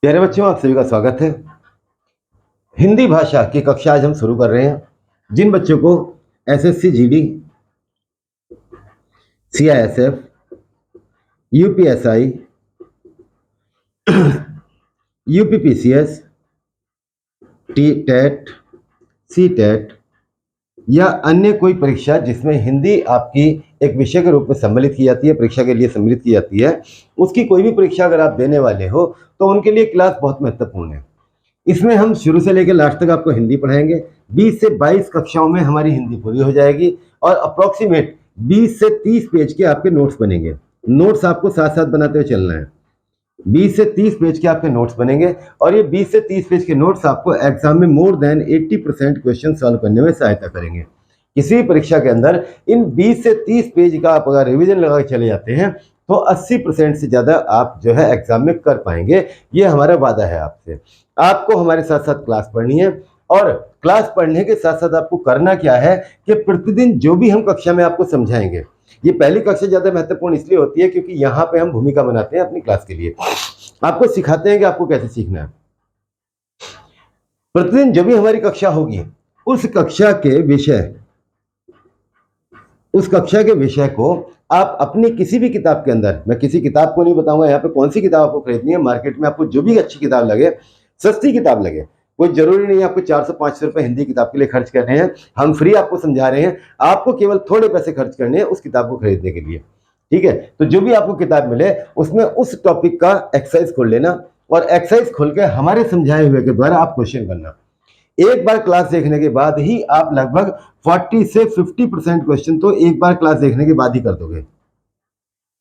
प्यारे बच्चों, आप सभी का स्वागत है। हिंदी भाषा की कक्षा आज हम शुरू कर रहे हैं। जिन बच्चों को SSC GD, CISF, UPSI, UPPCS, T TET, C TET या अन्य कोई परीक्षा जिसमें हिंदी आपकी एक विषय के रूप में सम्मिलित की जाती है, परीक्षा के लिए सम्मिलित की जाती है, उसकी कोई भी परीक्षा अगर आप देने वाले हो तो उनके लिए क्लास बहुत महत्वपूर्ण है। इसमें हम शुरू से लेकर लास्ट तक आपको हिंदी पढ़ाएंगे। 20 से 22 कक्षाओं में हमारी हिंदी पूरी हो जाएगी और अप्रोक्सीमेट 20 से 30 पेज के आपके नोट्स बनेंगे। नोट्स आपको साथ साथ बनाते हुए चलना है। 20 से 30 पेज के आपके नोट्स बनेंगे और ये 20 से 30 पेज के नोट्स आपको एग्जाम में मोर देन 80% क्वेश्चन सॉल्व करने में सहायता करेंगे। किसी भी परीक्षा के अंदर इन 20 से 30 पेज का आप अगर रिवीजन लगा के चले जाते हैं तो 80% से ज़्यादा आप जो है एग्जाम में कर पाएंगे। ये हमारा वादा है आपसे। आपको हमारे साथ साथ क्लास पढ़नी है और क्लास पढ़ने के साथ साथ आपको करना क्या है कि प्रतिदिन जो भी हम कक्षा में आपको समझाएंगे, ये पहली कक्षा ज़्यादा महत्वपूर्ण इसलिए होती है क्योंकि यहाँ पे हम भूमिका बनाते हैं अपनी क्लास के लिए। आपको सिखाते हैं कि आपको कैसे सीखना है। प्रतिदिन जो भी हमारी कक्षा होगी उस कक्षा के विषय को आप अपनी किसी भी किताब के अंदर, मैं किसी किताब को नहीं बताऊंगा यहाँ पे कौन सी किताब आपको खरीदनी है, मार्केट में आपको जो भी अच्छी किताब लगे, सस्ती किताब लगे, कोई जरूरी नहीं है आपको 400-500 रुपए हिंदी किताब के लिए खर्च करने हैं। हम फ्री आपको समझा रहे हैं, आपको केवल थोड़े पैसे खर्च करने हैं उस किताब को खरीदने के लिए। ठीक है, तो जो भी आपको किताब मिले उसमें उस टॉपिक का एक्सरसाइज खोल लेना और एक्सरसाइज खोल के हमारे समझाए हुए के द्वारा आप क्वेश्चन करना। एक बार क्लास देखने के बाद ही आप लगभग 40 से 50% क्वेश्चन तो एक बार क्लास देखने के बाद ही कर दोगे।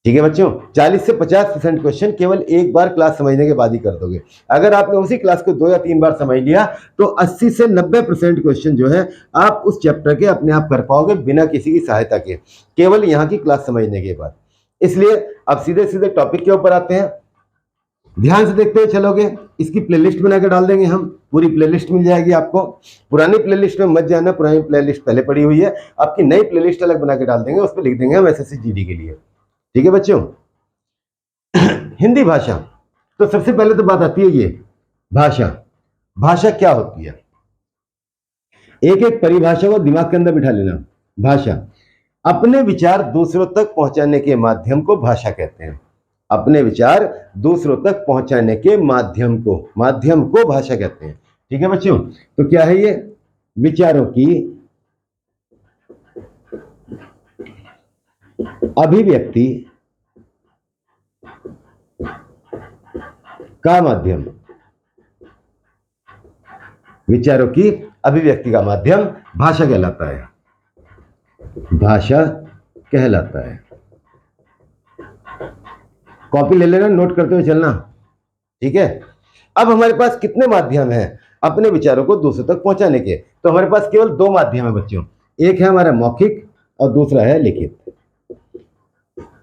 ठीक है बच्चों, 40 से 50% क्वेश्चन केवल एक बार क्लास समझने के बाद ही कर दोगे। अगर आपने उसी क्लास को 2 या 3 बार समझ लिया तो 80 से 90% क्वेश्चन जो है आप उस चैप्टर के अपने आप कर पाओगे बिना किसी की सहायता के, केवल यहाँ की क्लास समझने के बाद। इसलिए अब सीधे सीधे टॉपिक के ऊपर आते हैं। ध्यान से देखते हुए चलोगे, इसकी प्लेलिस्ट बना के डाल देंगे हम, पूरी प्लेलिस्ट मिल जाएगी आपको। पुरानी प्लेलिस्ट में मत जाना, पुरानी प्लेलिस्ट पहले पड़ी हुई है, आपकी नई प्लेलिस्ट अलग बना के डाल देंगे, उस पर लिख देंगे हम एसएससी जीडी के लिए। ठीक है बच्चों, हिंदी भाषा, तो सबसे पहले तो बात आती है ये भाषा। भाषा क्या होती है, एक एक परिभाषा को दिमाग के अंदर बिठा लेना। भाषा अपने विचार दूसरों तक पहुंचाने के माध्यम को भाषा कहते हैं। अपने विचार दूसरों तक पहुंचाने के माध्यम को भाषा कहते हैं। ठीक है बच्चों, तो क्या है ये, विचारों की अभिव्यक्ति का माध्यम, विचारों की अभिव्यक्ति का माध्यम भाषा कहलाता है। भाषा कहलाता है। कॉपी ले लेना, नोट करते हुए चलना। ठीक है, अब हमारे पास कितने माध्यम हैं अपने विचारों को दूसरों तक पहुंचाने के, तो हमारे पास केवल 2 माध्यम है बच्चों। एक है हमारा मौखिक और दूसरा है लिखित।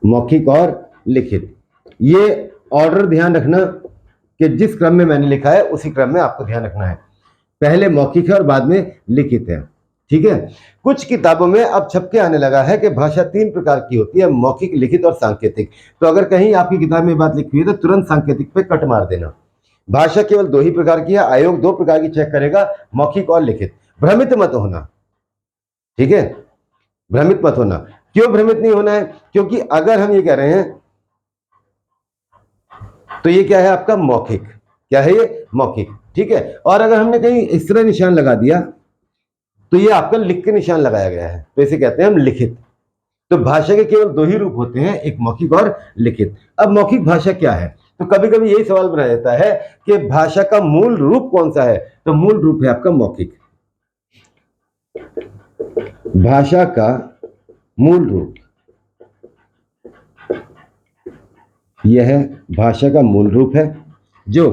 मौखिक और लिखित, ये ऑर्डर ध्यान रखना कि जिस क्रम में मैंने लिखा है उसी क्रम में आपको ध्यान रखना है। पहले मौखिक है और बाद में लिखित है। ठीक है, कुछ किताबों में अब छप के आने लगा है कि भाषा 3 प्रकार की होती है, मौखिक, लिखित और सांकेतिक। तो अगर कहीं आपकी किताब में बात लिखी हुई है तो तुरंत सांकेतिक पे कट मार देना। भाषा केवल 2 ही प्रकार की है, आयोग 2 प्रकार की चेक करेगा, मौखिक और लिखित। भ्रमित मत होना, ठीक है, भ्रमित मत होना। क्यों भ्रमित नहीं होना है, क्योंकि अगर हम ये कह रहे हैं तो ये क्या है आपका मौखिक, क्या है ये मौखिक। ठीक है, और अगर हमने कहीं इस तरह निशान लगा दिया तो ये आपका लिख के निशान लगाया गया है, तो इसे कहते हैं हम लिखित। तो भाषा के केवल 2 ही रूप होते हैं, एक मौखिक और लिखित। अब मौखिक भाषा क्या है, तो कभी कभी यही सवाल बना जाता है कि भाषा का मूल रूप कौन सा है, तो मूल रूप है आपका मौखिक। भाषा का मूल रूप, यह भाषा का मूल रूप है जो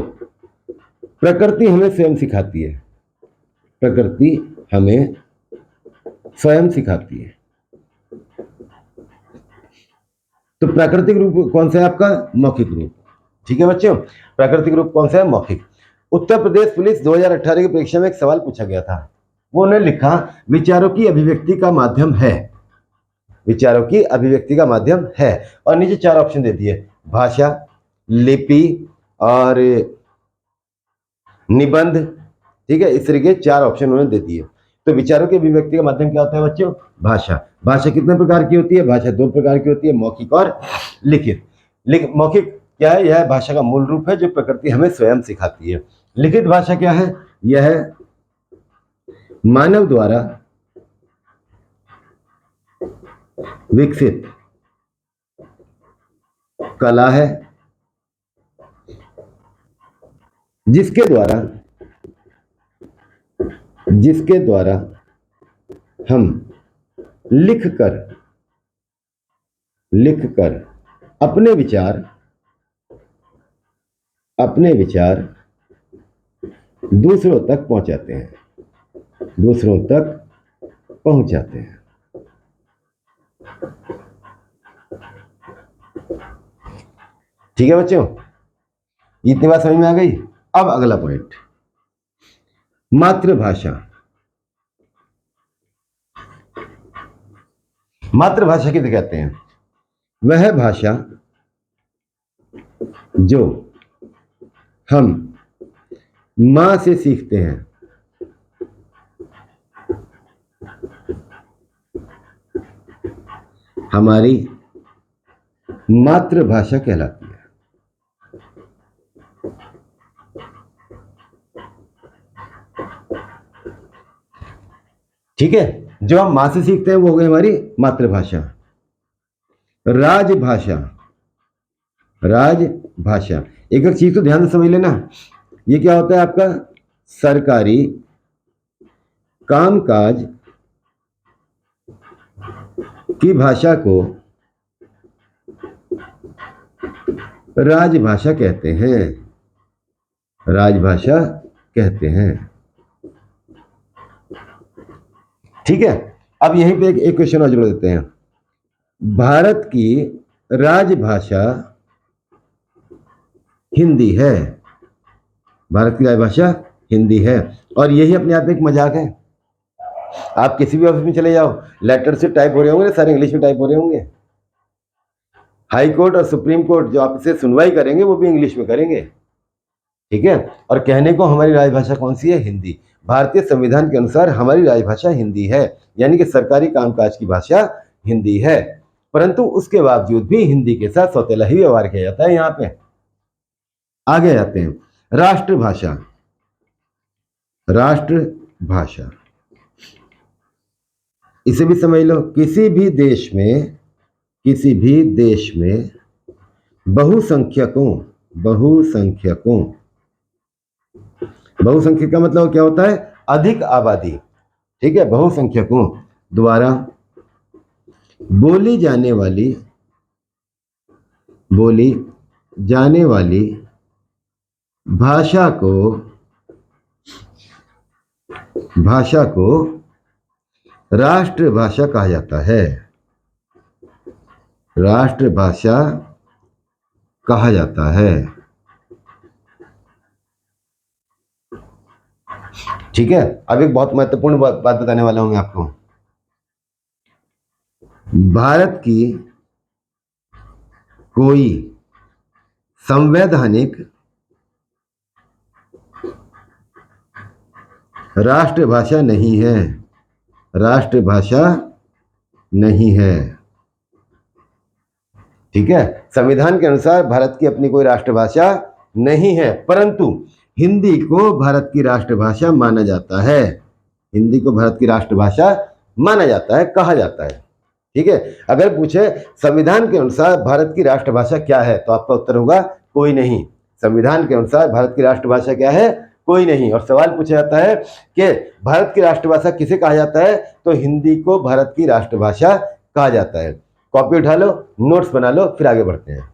प्रकृति हमें स्वयं सिखाती है। प्रकृति हमें स्वयं सिखाती है। तो प्राकृतिक रूप कौन सा है आपका, मौखिक रूप। ठीक है बच्चों, प्राकृतिक रूप कौन सा है, मौखिक। उत्तर प्रदेश पुलिस 2018 की परीक्षा में एक सवाल पूछा गया था, वो उन्होंने लिखा विचारों की अभिव्यक्ति का माध्यम है। विचारों की अभिव्यक्ति का माध्यम है, और नीचे 4 ऑप्शन दे दिए, भाषा, लिपि और निबंध, ठीक है। इस तरीके 4 ऑप्शन उन्होंने दे दिए। तो विचारों के अभिव्यक्ति का माध्यम क्या होता है बच्चों? भाषा। भाषा कितने प्रकार की होती है? भाषा 2 प्रकार की होती है, मौखिक और लिखित। मौखिक क्या है? यह भाषा का मूल रूप है जो प्रकृति हमें स्वयं सिखाती है। लिखित भाषा क्या है? यह मानव द्वारा विकसित कला है जिसके द्वारा हम लिखकर अपने विचार दूसरों तक पहुंचाते हैं। ठीक है बच्चों, इतनी बात समझ में आ गई। अब अगला पॉइंट, मातृभाषा। मातृभाषा किसे कहते हैं? वह भाषा जो हम मां से सीखते हैं। हमारी मातृभाषा कहलाती है। ठीक है, जो हम मां से सीखते हैं वो हो गई हमारी मातृभाषा। राजभाषा, एक चीज तो ध्यान से समझ लेना, ये क्या होता है आपका? सरकारी कामकाज की भाषा को राजभाषा कहते हैं। ठीक है, अब यहीं पे एक क्वेश्चन और जोड़ देते हैं। भारत की राजभाषा हिंदी है। भारत की राजभाषा हिंदी है, और यही अपने आप में एक मजाक है। आप किसी भी ऑफिस में चले जाओ, लेटर से टाइप हो रहे होंगे, सारे इंग्लिश में टाइप हो रहे होंगे। हाई कोर्ट और सुप्रीम कोर्ट जो आपसे सुनवाई करेंगे वो भी इंग्लिश में करेंगे। ठीक है, और कहने को हमारी राजभाषा कौन सी है? हिंदी। भारतीय संविधान के अनुसार हमारी राजभाषा हिंदी है, यानी कि सरकारी कामकाज की भाषा हिंदी है, परंतु उसके बावजूद भी हिंदी के साथ सौतेला ही व्यवहार किया जाता है। यहाँ पे आगे जाते हैं, राष्ट्रभाषा। इसे भी समझ लो, किसी भी देश में बहुसंख्यक का मतलब क्या होता है? अधिक आबादी। ठीक है, बहुसंख्यकों द्वारा बोली जाने वाली भाषा को राष्ट्रभाषा कहा जाता है। ठीक है, अब एक बहुत महत्वपूर्ण बात बताने वाला हूं मैं आपको। भारत की कोई संवैधानिक राष्ट्रभाषा नहीं है। ठीक है, संविधान के अनुसार भारत की अपनी कोई राष्ट्रभाषा नहीं है, परंतु हिंदी को भारत की राष्ट्रभाषा माना जाता है। कहा जाता है। ठीक है, अगर पूछे संविधान के अनुसार भारत की राष्ट्रभाषा क्या है, तो आपका उत्तर होगा कोई नहीं। संविधान के अनुसार भारत की राष्ट्रभाषा क्या है? कोई नहीं। और सवाल पूछा जाता है कि भारत की राष्ट्रभाषा किसे कहा जाता है, तो हिंदी को भारत की राष्ट्रभाषा कहा जाता है। कॉपी उठा लो, नोट्स बना लो, फिर आगे बढ़ते हैं।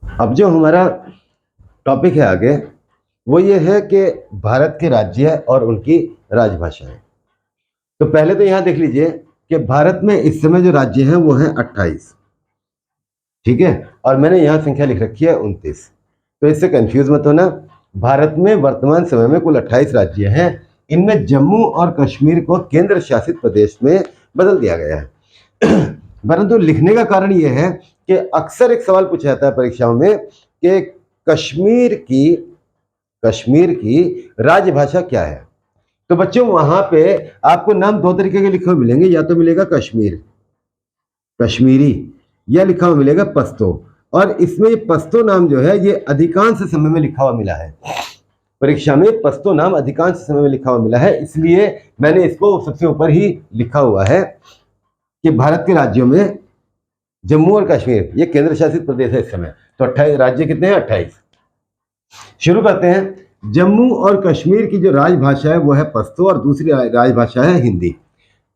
अब जो हमारा टॉपिक है आगे, वो ये है कि भारत के राज्य और उनकी राजभाषा है। तो पहले तो यहां देख लीजिए कि भारत में इस समय जो राज्य हैं वो हैं 28। ठीक है, और मैंने यहां संख्या लिख रखी है 29, तो इससे कंफ्यूज मत होना। भारत में वर्तमान समय में कुल 28 राज्य हैं, इनमें जम्मू और कश्मीर को केंद्र शासित प्रदेश में बदल दिया गया है। परंतु लिखने का कारण यह है कि अक्सर एक सवाल पूछा जाता है परीक्षाओं में कि कश्मीर की राजभाषा क्या है। तो बच्चों वहां पे आपको नाम दो तरीके के लिखे हुए मिलेंगे, या तो मिलेगा कश्मीर, कश्मीरी, या लिखा हुआ मिलेगा पश्तो। और इसमें ये पश्तो नाम जो है ये अधिकांश समय में लिखा हुआ मिला है, परीक्षा में पश्तो नाम अधिकांश समय में लिखा हुआ मिला है, इसलिए मैंने इसको सबसे ऊपर ही लिखा हुआ है कि भारत के राज्यों में जम्मू और कश्मीर ये केंद्र शासित प्रदेश है इस समय। तो 28 राज्य कितने हैं? 28। शुरू करते हैं। जम्मू और कश्मीर की जो राजभाषा है वो है पश्तो और दूसरी राजभाषा है हिंदी।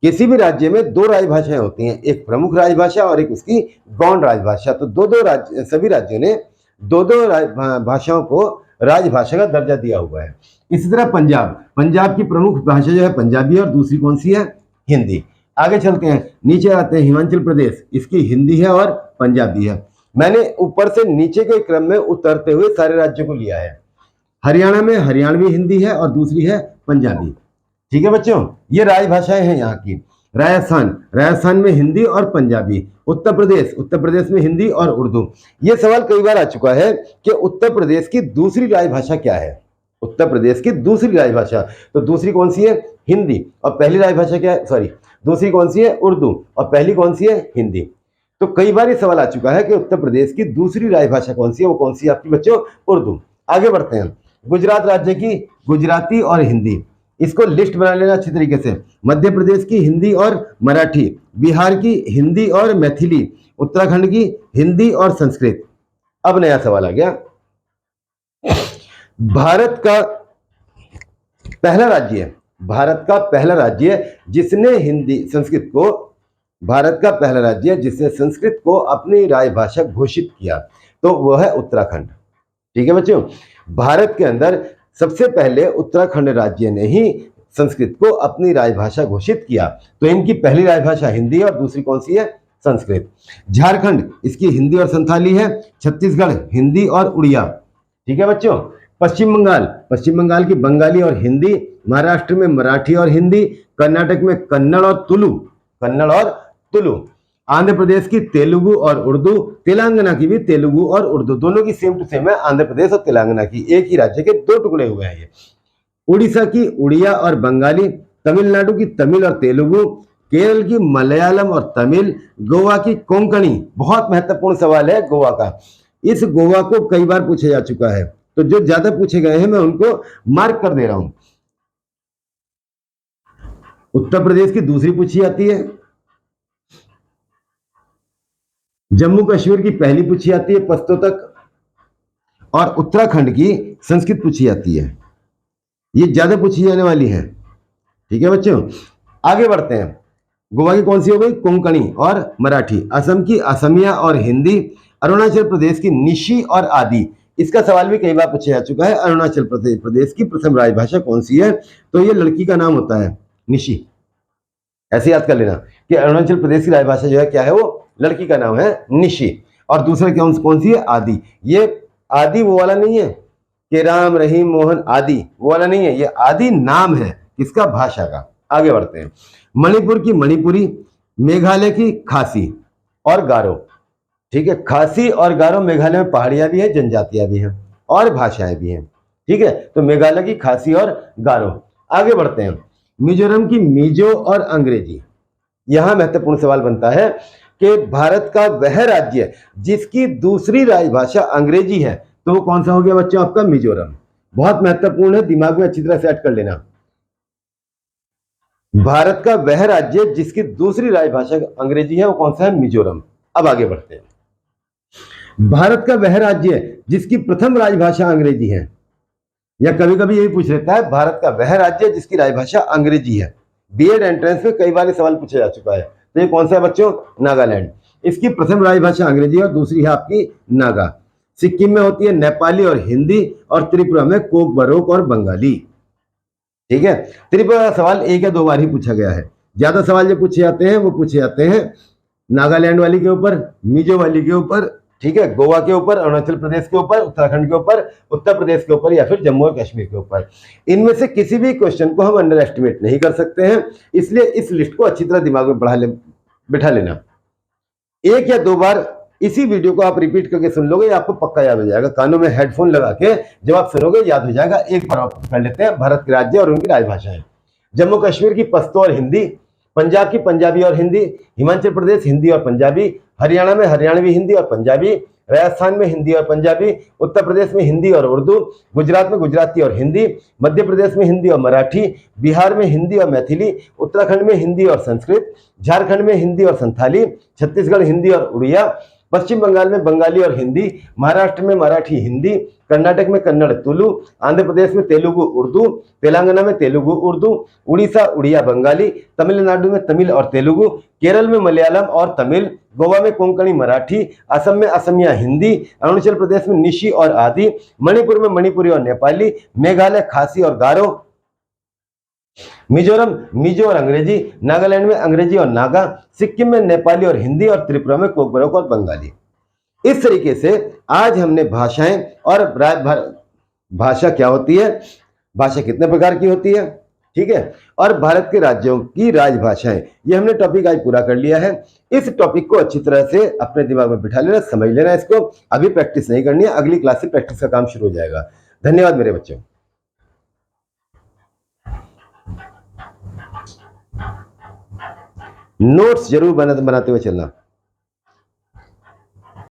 किसी भी राज्य में दो राजभाषाएं होती हैं, एक प्रमुख राजभाषा और एक उसकी गौण राजभाषा। तो सभी राज्यों ने दो भाषाओं को राजभाषा का दर्जा दिया हुआ है। इसी तरह पंजाब की प्रमुख भाषा जो है पंजाबी है और दूसरी कौन सी है? हिंदी। आगे चलते हैं, नीचे आते हैं। हिमाचल प्रदेश, इसकी हिंदी है और पंजाबी है। मैंने ऊपर से नीचे के क्रम में उतरते हुए सारे राज्यों को लिया है। हरियाणा में हरियाणवी हिंदी है और दूसरी है पंजाबी। ठीक है बच्चों, ये राजभाषाएं हैं यहाँ की। राजस्थान में हिंदी और पंजाबी। उत्तर प्रदेश में हिंदी और उर्दू। ये सवाल कई बार आ चुका है कि उत्तर प्रदेश की दूसरी राजभाषा क्या है? उत्तर प्रदेश की दूसरी राजभाषा, तो दूसरी कौन सी है? हिंदी। और पहली राजभाषा क्या है? सॉरी, दूसरी कौन सी है? उर्दू। और पहली कौन सी है? हिंदी। तो कई बार ये सवाल आ चुका है कि उत्तर प्रदेश की दूसरी राजभाषा कौन सी है? वो कौन सी है आपकी बच्चों? उर्दू। आगे बढ़ते हैं। गुजरात राज्य की गुजराती और हिंदी, इसको लिस्ट बना लेना अच्छी तरीके से। मध्य प्रदेश की हिंदी और मराठी, बिहार की हिंदी और मैथिली, उत्तराखंड की हिंदी और संस्कृत। अब नया सवाल आ गया। भारत का पहला राज्य जिसने संस्कृत को अपनी राजभाषा घोषित किया, तो वह है उत्तराखंड। ठीक है बच्चों, भारत के अंदर सबसे पहले उत्तराखंड राज्य ने ही संस्कृत को अपनी राजभाषा घोषित किया। तो इनकी पहली राजभाषा हिंदी और दूसरी कौन सी है? संस्कृत। झारखंड, इसकी हिंदी और संथाली है। छत्तीसगढ़, हिंदी और उड़िया। ठीक है बच्चों। पश्चिम बंगाल की बंगाली और हिंदी। महाराष्ट्र में मराठी और हिंदी। कर्नाटक में कन्नड़ और तुलु। आंध्र प्रदेश की तेलुगु और उर्दू। तेलंगाना की भी तेलुगु और उर्दू, दोनों की सेम टू सेम है। आंध्र प्रदेश और तेलंगाना की एक ही राज्य के दो टुकड़े हुए हैं ये। उड़ीसा की उड़िया और बंगाली। तमिलनाडु की तमिल और तेलुगु। केरल की मलयालम और तमिल। गोवा की कोंकणी। बहुत महत्वपूर्ण सवाल है गोवा का। इस गोवा को कई बार पूछा जा चुका है, तो जो ज्यादा पूछे गए हैं मैं उनको मार्क कर दे रहा हूं। उत्तर प्रदेश की दूसरी पूछी जाती है। जम्मू कश्मीर की पहली पूछी जाती है पश्तो तक। और उत्तराखंड की संस्कृत पूछी जाती है। ये ज्यादा पूछी जाने वाली है। ठीक है बच्चों, आगे बढ़ते हैं। गोवा की कौन सी हो गई? कोंकणी और मराठी। असम की असमिया और हिंदी। अरुणाचल प्रदेश की निशी और आदि। इसका सवाल भी कई बार पूछा जा चुका है। अरुणाचल प्रदेश की प्रथम राजभाषा कौन सी है? तो ये लड़की का नाम होता है निशी। ऐसे याद कर लेना कि अरुणाचल प्रदेश की राजभाषा जो है क्या है? वो लड़की का नाम है निशी। और दूसरा कौन सी है? आदि। ये आदि वो वाला नहीं है कि राम रहीम मोहन आदि, वो वाला नहीं है। ये आदि नाम है किसका? भाषा का। आगे बढ़ते हैं। मणिपुर की मणिपुरी। मेघालय की खासी और गारो। ठीक है, खासी और गारो। मेघालय में पहाड़ियां भी है, जनजातियां भी हैं और भाषाएं भी हैं। ठीक है, तो मेघालय की खासी और गारो। आगे बढ़ते हैं। मिजोरम की मिजो और अंग्रेजी। यहां महत्वपूर्ण सवाल बनता है कि भारत का वह राज्य जिसकी दूसरी राजभाषा अंग्रेजी है, तो वो कौन सा हो गया बच्चों? आपका मिजोरम। बहुत महत्वपूर्ण है, दिमाग में अच्छी तरह सेट कर लेना। भारत का वह राज्य जिसकी दूसरी राजभाषा अंग्रेजी है, वो कौन सा है? मिजोरम। अब आगे बढ़ते हैं। भारत का वह राज्य जिसकी प्रथम राजभाषा अंग्रेजी है, या कभी कभी यही पूछ लेता है भारत का वह राज्य जिसकी राजभाषा अंग्रेजी है। बीएड एंट्रेंस में कई बार सवाल पूछा जा चुका है। तो ये कौन सा है बच्चों? नागालैंड। इसकी प्रथम राजभाषा अंग्रेजी और दूसरी है आपकी नागा। सिक्किम में होती है नेपाली और हिंदी। और त्रिपुरा में कोक बरोक और बंगाली। ठीक है, त्रिपुरा का सवाल एक या दो बार ही पूछा गया है। ज्यादा सवाल जो पूछे जाते हैं वो पूछे जाते हैं नागालैंड वाली के ऊपर, मिजो वाली के ऊपर ठीक है, गोवा के ऊपर, अरुणाचल प्रदेश के ऊपर, उत्तराखंड के ऊपर, उत्तर प्रदेश के ऊपर या फिर जम्मू और कश्मीर के ऊपर। इनमें से किसी भी क्वेश्चन को हम अंडर एस्टिमेट नहीं कर सकते हैं, इसलिए इस लिस्ट को अच्छी तरह दिमाग में बिठा लेना। एक या दो बार इसी वीडियो को आप रिपीट करके सुन लोगे, आपको पक्का याद हो जाएगा। कानों में हेडफोन लगा के जब आप सुनोगे याद हो जाएगा। एक बार आप पढ़ लेते हैं भारत के राज्य और उनकी राजभाषाएं। जम्मू कश्मीर की पश्तो और हिंदी, पंजाब की पंजाबी और हिंदी, हिमाचल प्रदेश हिंदी और पंजाबी, हरियाणा में हरियाणवी हिंदी और पंजाबी, राजस्थान में हिंदी और पंजाबी, उत्तर प्रदेश में हिंदी और उर्दू, गुजरात में गुजराती और हिंदी, मध्य प्रदेश में हिंदी और मराठी, बिहार में हिंदी और मैथिली, उत्तराखंड में हिंदी और संस्कृत, झारखंड में हिंदी और संथाली, छत्तीसगढ़ हिंदी और उड़िया, पश्चिम बंगाल में बंगाली और हिंदी, महाराष्ट्र में मराठी हिंदी, कर्नाटक में कन्नड़ तुलु, आंध्र प्रदेश में तेलुगु उर्दू, तेलंगाना में तेलुगु उर्दू, उड़ीसा उड़िया बंगाली, तमिलनाडु में तमिल और तेलुगु, केरल में मलयालम और तमिल, गोवा में कोंकणी मराठी, असम में असमिया हिंदी, अरुणाचल प्रदेश में निशी और आदि, मणिपुर में मणिपुरी और नेपाली, मेघालय खासी और गारो, मिजोरम मिजो और अंग्रेजी, नागालैंड में अंग्रेजी और नागा, सिक्किम में नेपाली और हिंदी और त्रिपुरा में कोकबरक और बंगाली। इस तरीके से आज हमने भाषाएं और भाषा क्या होती है, भाषा कितने प्रकार की होती है, ठीक है, और भारत के राज्यों की राजभाषाएं, ये हमने टॉपिक आज पूरा कर लिया है। इस टॉपिक को अच्छी तरह से अपने दिमाग में बिठा लेना, समझ लेना इसको। अभी प्रैक्टिस नहीं करनी है, अगली क्लास से प्रैक्टिस का काम शुरू हो जाएगा। धन्यवाद मेरे बच्चों। नोट्स जरूर बनाते हुए चलना।